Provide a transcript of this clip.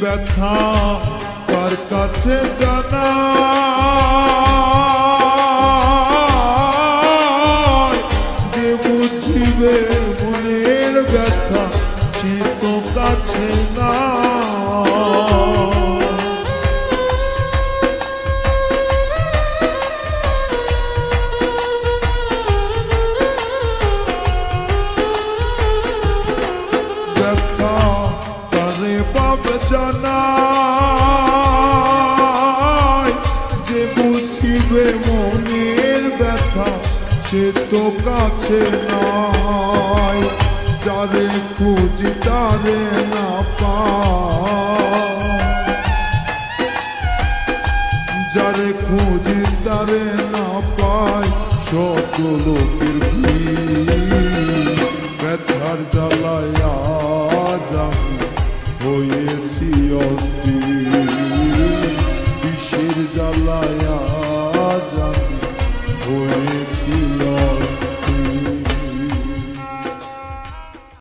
ব্যথা কার কাছে জানা যে বুঝিবে মনের ব্যথা সে তো কাছে না যে বুঝিবে মনের ব্যথা সে তো কাছে নাই যারে খুঁজি তারে না পাই যারে খুঁজি তারে না পাই শত লোকের ভিড় ব্যথার জ্বালায় আজ আমি হয়েছি অস্থির